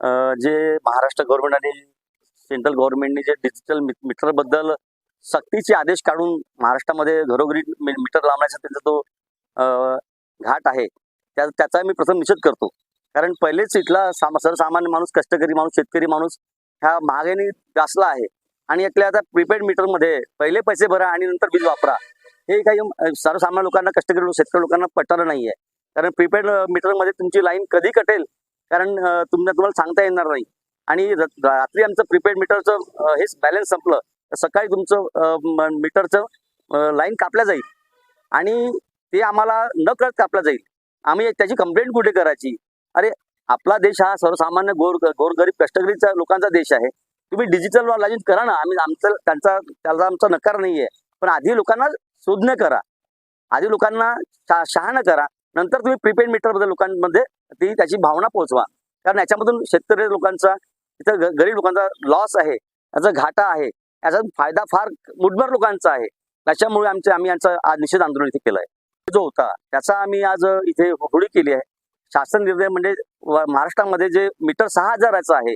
जे महाराष्ट्र गव्हर्नमेंट आणि सेंट्रल गव्हर्नमेंटने जे डिजिटल मीटर बद्दल सक्तीचे आदेश काढून महाराष्ट्रामध्ये घरोघरी मीटर लावण्याचा त्यांचा तो घाट आहे, त्याचा मी प्रथम निषेध करतो. कारण पहिलेच इथला सर्वसामान्य माणूस, कष्टकरी माणूस, शेतकरी माणूस ह्या महागाईने ग्रासला आहे. आणि यातल्या आता प्रीपेड मीटरमध्ये पहिले पैसे भरा आणि नंतर वीज वापरा, हे काही सर्वसामान्य लोकांना, कष्टकरी शेतकरी लोकांना पटलं नाही आहे. कारण प्रीपेड मीटरमध्ये तुमची लाईन कधी कटेल कारण तुम्हाला सांगता येणार नाही. आणि रात्री आमचं प्रीपेड मीटरचं हेच बॅलन्स संपलं, सकाळी तुमचं मीटरचं लाईन कापल्या जाईल आणि ते आम्हाला न कळत कापलं जाईल. आम्ही त्याची कंप्लेंट कुठे करायची? अरे, आपला देश हा सर्वसामान्य गोरगरीब कष्टकरीच्या लोकांचा देश आहे. तुम्ही डिजिटल लाईन करा ना, आम्ही त्याला आमचा नकार नाही आहे. पण आधी लोकांना शोधणं करा, आधी लोकांना शहाणं करा, नंतर तुम्ही प्रीपेड मीटरबद्दल लोकांमध्ये त्याची भावना पोहोचवा. कारण याच्यामधून शेतकरी लोकांचा, इथं गरीब लोकांचा लॉस आहे, याचा घाटा आहे, याचा फायदा फार मुठभर लोकांचा आहे. त्याच्यामुळे आम्ही यांचा आज निषेध आंदोलन इथे केलं आहे. जो होता त्याचा आम्ही आज इथे होळी केली आहे. शासन निर्णय म्हणजे महाराष्ट्रामध्ये जे मीटर 6,000चं आहे,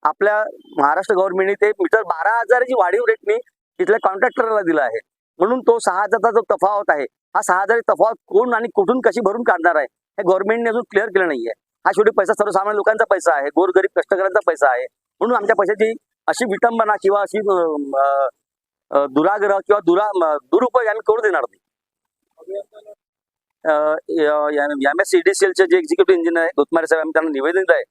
आपल्या महाराष्ट्र गव्हर्नमेंटने ते मीटर 12,000ची वाढीव रेटने तिथल्या कॉन्ट्रॅक्टरला दिलं आहे. म्हणून तो 6,000चा जो तफावत आहे, हा 6,000 तफावत कोण आणि कुठून कशी भरून काढणार आहे हे गव्हर्नमेंटने अजून क्लिअर केलं नाहीये. हा शेवटी पैसा सर्वसामान्य लोकांचा पैसा आहे, गोरगरीब कष्टकऱ्यांचा पैसा आहे. म्हणून आमच्या पैशाची अशी विटंबना किंवा अशी दुराग्रह किंवा दुरुपयोग आम्ही करू देणार नाही. MSEDCLचे जे एक्झिक्युटिव्ह इंजिनियर आहे धोतमारे साहेब, आम्ही त्यांना निवेदन दिलं आहे,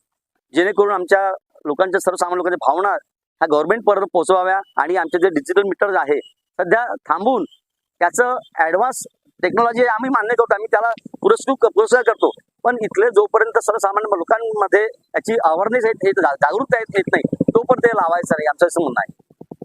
जेणेकरून आमच्या लोकांच्या, सर्वसामान्य लोकांच्या भावना ह्या गव्हर्नमेंट पर्यंत पोहोचवाव्या आणि आमचे जे डिजिटल मीटर आहे सध्या थांबवून त्याचं ऍडव्हान्स टेक्नॉलॉजी आम्ही मान्य करतो, आम्ही त्याला पुरस्कार करतो. पण इथले जोपर्यंत सर्वसामान्य लोकांमध्ये याची अवेअरनेस येत, जागरूकता येत नाही, तोपर्यंत ते लावायचं नाही, आमचं असं म्हणणं आहे.